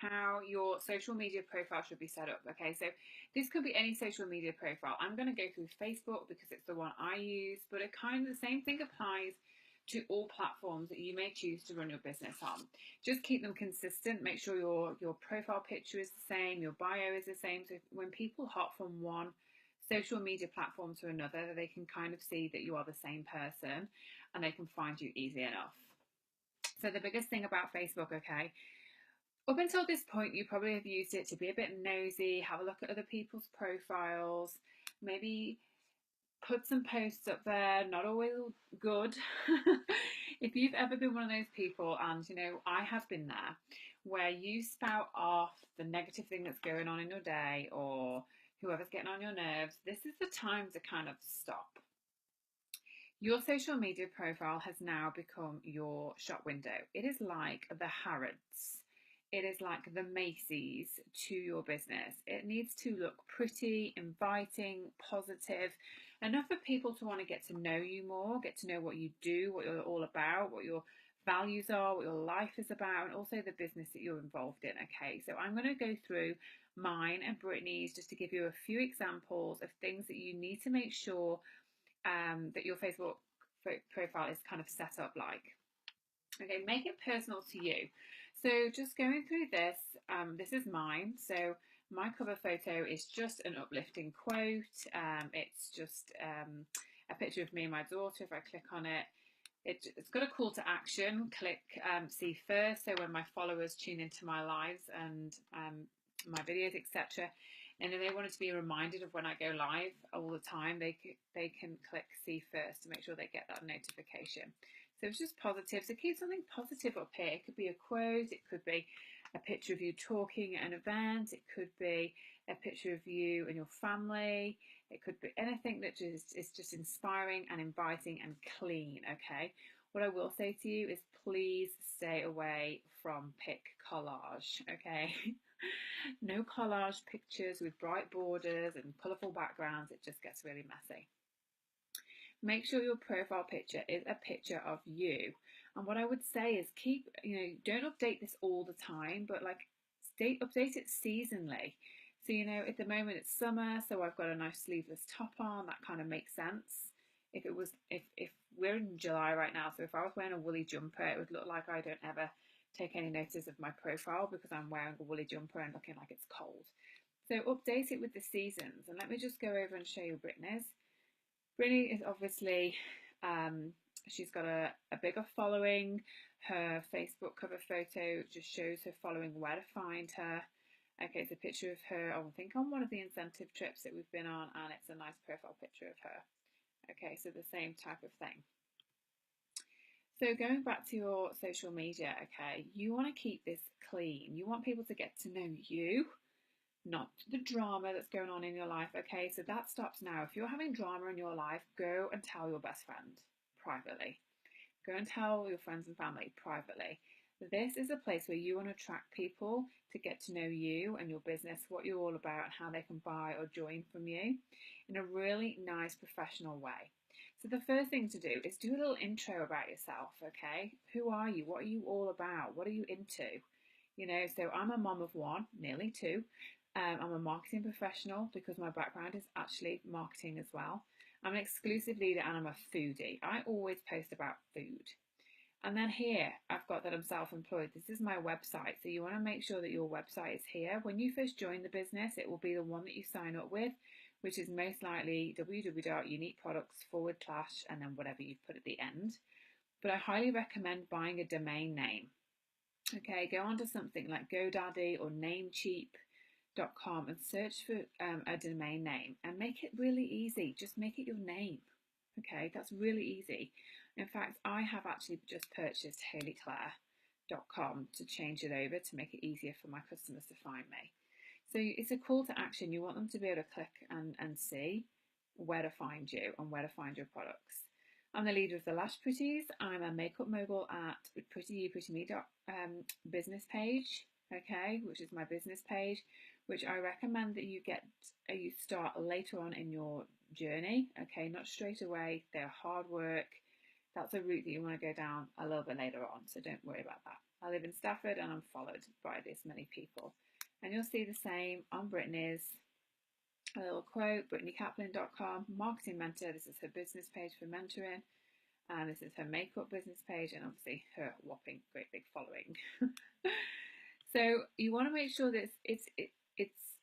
how your social media profile should be set up. Okay, so this could be any social media profile. I'm going to go through Facebook because it's the one I use, but it kind of the same thing applies to all platforms that you may choose to run your business on. Just keep them consistent. Make sure your profile picture is the same, your bio is the same. So when people hop from one social media platform to another, they can kind of see that you are the same person and they can find you easy enough. So the biggest thing about Facebook, okay, up until this point, you probably have used it to be a bit nosy, have a look at other people's profiles, maybe put some posts up there, not always good. If you've ever been one of those people, and I have been there, where you spout off the negative thing that's going on in your day or whoever's getting on your nerves, this is the time to kind of stop. Your social media profile has now become your shop window. It is like the Harrods. It is like the Macy's to your business. It needs to look pretty, inviting, positive, enough for people to want to get to know you more, get to know what you do, what you're all about, what your values are, what your life is about, and also the business that you're involved in. Okay, so I'm going to go through mine and Brittany's just to give you a few examples of things that you need to make sure that your Facebook profile is kind of set up like. Okay, make it personal to you. So just going through this, this is mine. So my cover photo is just an uplifting quote. It's just a picture of me and my daughter. If I click on it, it's got a call to action. Click see first. So when my followers tune into my lives and my videos, etc., and then they wanted to be reminded of when I go live all the time, they can click see first to make sure they get that notification. So it's just positive. So keep something positive up here. It could be a quote. It could be a picture of you talking at an event. It could be a picture of you and your family. It could be anything that is just inspiring and inviting and clean, okay? What I will say to you is please stay away from pic collage, okay? No collage pictures with bright borders and colourful backgrounds. It just gets really messy. Make sure your profile picture is a picture of you. And what I would say is don't update this all the time, but update it seasonally. So, at the moment it's summer, so I've got a nice sleeveless top on. That kind of makes sense. If we're in July right now, so if I was wearing a woolly jumper, it would look like I don't ever take any notice of my profile because I'm wearing a woolly jumper and looking like it's cold. So update it with the seasons. And let me just go over and show you Brittany's. Brittany is obviously, she's got a bigger following. Her Facebook cover photo just shows her following, where to find her. Okay, it's a picture of her, I think on one of the incentive trips that we've been on, and it's a nice profile picture of her. Okay, so the same type of thing. So going back to your social media, okay, you want to keep this clean. You want people to get to know you, not the drama that's going on in your life. Okay, so that stops now. If you're having drama in your life, go and tell your best friend privately. Go and tell your friends and family privately. This is a place where you want to attract people to get to know you and your business, what you're all about, and how they can buy or join from you in a really nice professional way. So the first thing to do is do a little intro about yourself, okay? Who are you? What are you all about? What are you into? So I'm a mom of one, nearly two. I'm a marketing professional because my background is actually marketing as well. I'm an exclusive leader and I'm a foodie. I always post about food. And then here, I've got that I'm self-employed. This is my website. So you want to make sure that your website is here. When you first join the business, it will be the one that you sign up with, which is most likely www.uniqueproducts/ and then whatever you've put at the end. But I highly recommend buying a domain name. Okay, go onto something like GoDaddy or Namecheap.com and search for a domain name and make it really easy. Just make it your name. Okay, that's really easy. In fact, I have actually just purchased HayleyClaire.com to change it over to make it easier for my customers to find me. So it's a call to action. You want them to be able to click and see where to find you and where to find your products. I'm the leader of the Lash Pretties. I'm a makeup mogul at PrettyYouPrettyMe business page, okay, which is my business page, which I recommend that you start later on in your journey, okay, not straight away. They're hard work. That's a route that you want to go down a little bit later on, so don't worry about that. I live in Stafford and I'm followed by this many people. And you'll see the same on Brittany's. A little quote, brittanycaplan.com, marketing mentor. This is her business page for mentoring. And this is her makeup business page, and obviously her whopping great big following. So you want to make sure that it's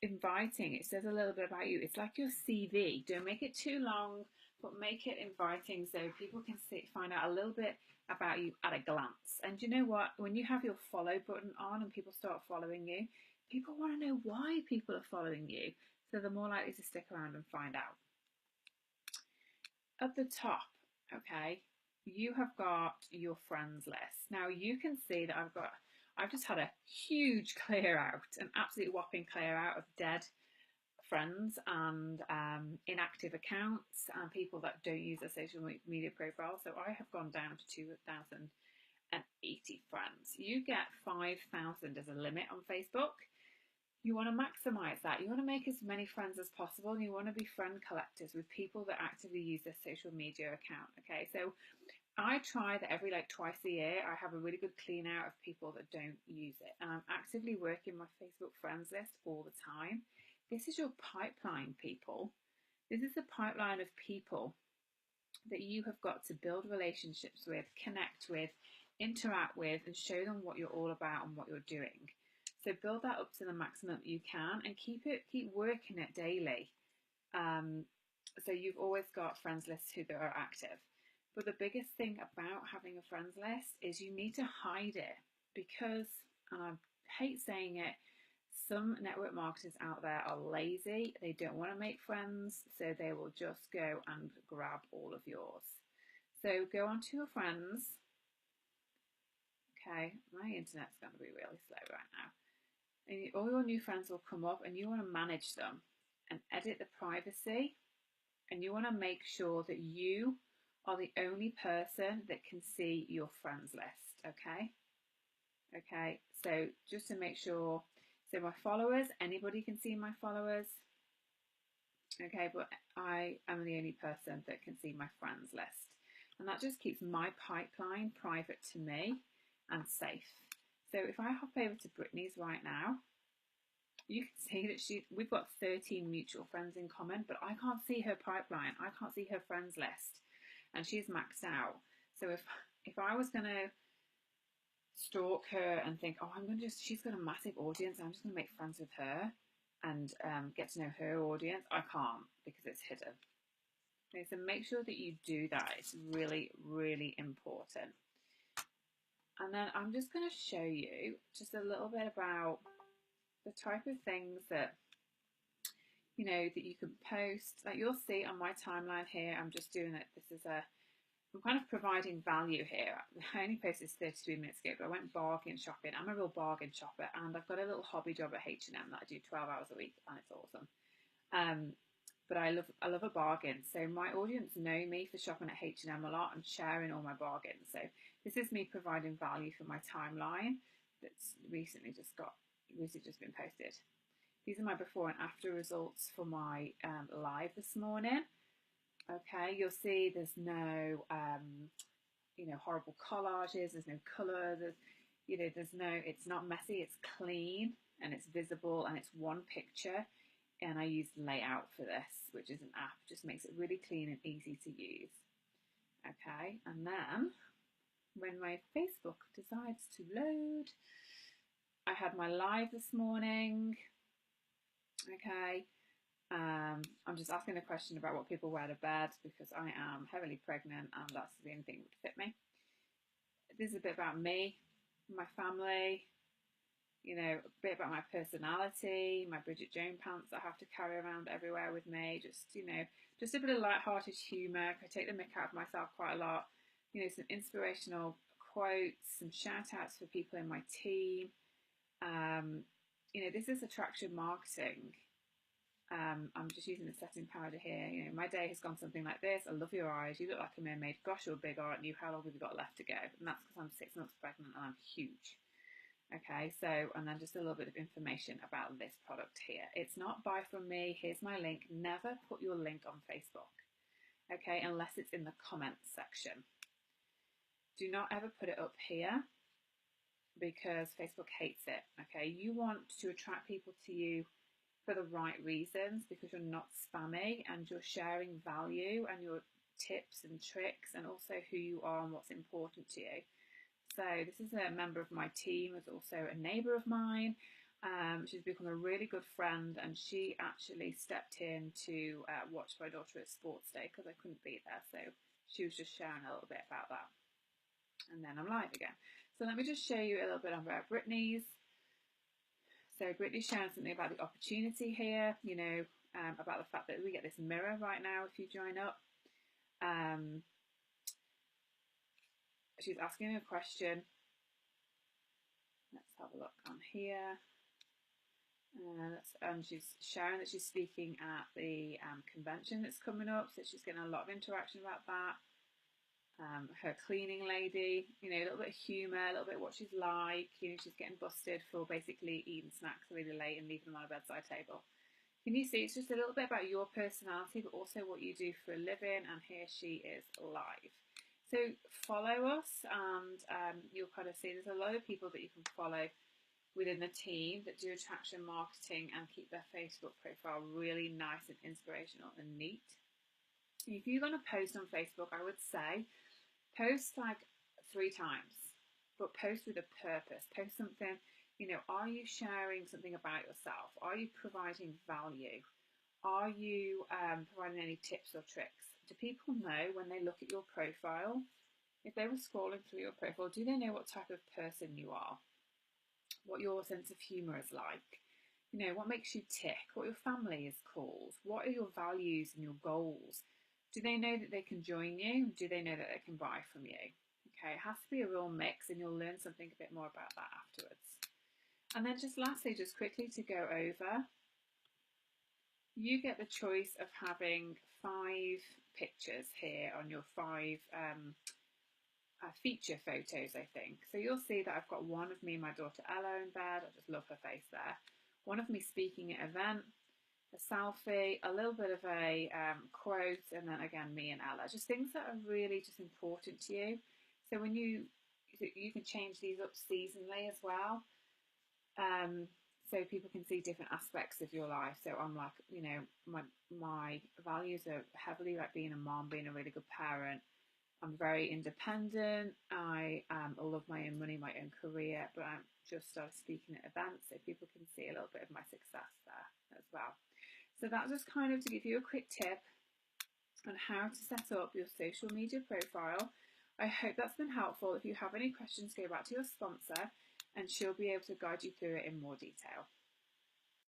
inviting. It says a little bit about you. It's like your CV. Don't make it too long, but make it inviting so people can find out a little bit about you at a glance. And you know what? When you have your follow button on and people start following you, people want to know why people are following you. So they're more likely to stick around and find out. At the top, okay, you have got your friends list. Now you can see that I've just had a huge clear out, an absolute whopping clear out of dead friends and inactive accounts and people that don't use their social media profile. So I have gone down to 2,080 friends. You get 5,000 as a limit on Facebook. You want to maximize that. You want to make as many friends as possible. You want to be friend collectors with people that actively use their social media account. Okay, so I try that every twice a year I have a really good clean out of people that don't use it, and I'm actively working my Facebook friends list all the time. This is your pipeline, people. This is the pipeline of people that you have got to build relationships with, connect with, interact with, and show them what you're all about and what you're doing. So build that up to the maximum you can and keep working it daily. So you've always got friends lists who are active. But the biggest thing about having a friends list is you need to hide it because, and I hate saying it, some network marketers out there are lazy. They don't want to make friends, so they will just go and grab all of yours. So go onto your friends. Okay, my internet's going to be really slow right now. And all your new friends will come up and you want to manage them and edit the privacy, and you want to make sure that you are the only person that can see your friends list. Okay, so just to make sure, so my followers, anybody can see my followers. Okay, but I am the only person that can see my friends list, and that just keeps my pipeline private to me and safe. So if I hop over to Brittany's right now, you can see that we've got 13 mutual friends in common, but I can't see her pipeline. I can't see her friends list, and she's maxed out. So if I was going to stalk her and think, oh, she's got a massive audience, I'm just going to make friends with her and get to know her audience, I can't because it's hidden. Okay, so make sure that you do that. It's really, really important. And then I'm just going to show you just a little bit about the type of things that, you know, that you can post. Like you'll see on my timeline here, I'm just doing it. I'm kind of providing value here. I only posted 33 minutes ago, but I went bargain shopping. I'm a real bargain shopper, and I've got a little hobby job at H&M that I do 12 hours a week, and it's awesome. But I love a bargain. So my audience know me for shopping at H&M a lot and sharing all my bargains. So this is me providing value for my timeline that's recently just been posted. These are my before and after results for my live this morning. Okay, you'll see there's no, horrible collages. There's no colour. It's not messy. It's clean and it's visible and it's one picture. And I use Layout for this, which is an app. Just makes it really clean and easy to use. Okay, and then when my Facebook decides to load, I had my live this morning. Okay. I'm just asking a question about what people wear to bed because I am heavily pregnant and that's the only thing that would fit me. This is a bit about me, my family, a bit about my personality, my Bridget Jones pants that I have to carry around everywhere with me, just a bit of light-hearted humour. I take the mick out of myself quite a lot. Some inspirational quotes, some shout-outs for people in my team. This is attraction marketing. I'm just using the setting powder here. My day has gone something like this. I love your eyes. You look like a mermaid. Gosh, you're big, aren't you? How long have you got left to go? And that's because I'm 6 months pregnant and I'm huge. Okay, so, and then just a little bit of information about this product here. It's not buy from me. Here's my link. Never put your link on Facebook. Okay, unless it's in the comments section. Do not ever put it up here. because Facebook hates it. Okay, you want to attract people to you for the right reasons, because you're not spammy and you're sharing value and your tips and tricks and also who you are and what's important to you. So this is a member of my team, is also a neighbour of mine. She's become a really good friend, and she actually stepped in to watch my daughter at sports day because I couldn't be there. So she was just sharing a little bit about that. And then I'm live again. So let me just show you a little bit about Brittany's. So Brittany's sharing something about the opportunity here, you know, about the fact that we get this mirror right now if you join up. She's asking a question. Let's have a look on here. And she's sharing that she's speaking at the convention that's coming up, so she's getting a lot of interaction about that. Her cleaning lady, you know, a little bit of humour, a little bit of what she's like. You know, she's getting busted for basically eating snacks really late and leaving them on a bedside table. Can you see? It's just a little bit about your personality, but also what you do for a living. And here she is live. So follow us, and you'll kind of see there's a lot of people that you can follow within the team that do attraction marketing and keep their Facebook profile really nice and inspirational and neat. If you're going to post on Facebook, I would say post like 3 times, but post with a purpose. Post something, you know, are you sharing something about yourself? Are you providing value? Are you providing any tips or tricks? Do people know when they look at your profile, if they were scrolling through your profile, do they know what type of person you are? What your sense of humour is like? You know, what makes you tick? What your family is called? What are your values and your goals? Do they know that they can join you? Do they know that they can buy from you? Okay, it has to be a real mix, and you'll learn something a bit more about that afterwards. And then just lastly, just quickly to go over, you get the choice of having 5 pictures here on your 5 feature photos, I think. So you'll see that I've got one of me and my daughter Ella in bed. I just love her face there. One of me speaking at an event, a selfie, a little bit of a quote, and then again me and Ella. Just things that are really just important to you. So when you can change these up seasonally as well. So people can see different aspects of your life. So I'm like, you know, my values are heavily like being a mom, being a really good parent. I'm very independent. I love my own money, my own career, but I'm just started speaking at events, so people can see a little bit of my success there as well. So that's just kind of to give you a quick tip on how to set up your social media profile. I hope that's been helpful. If you have any questions, go back to your sponsor and she'll be able to guide you through it in more detail.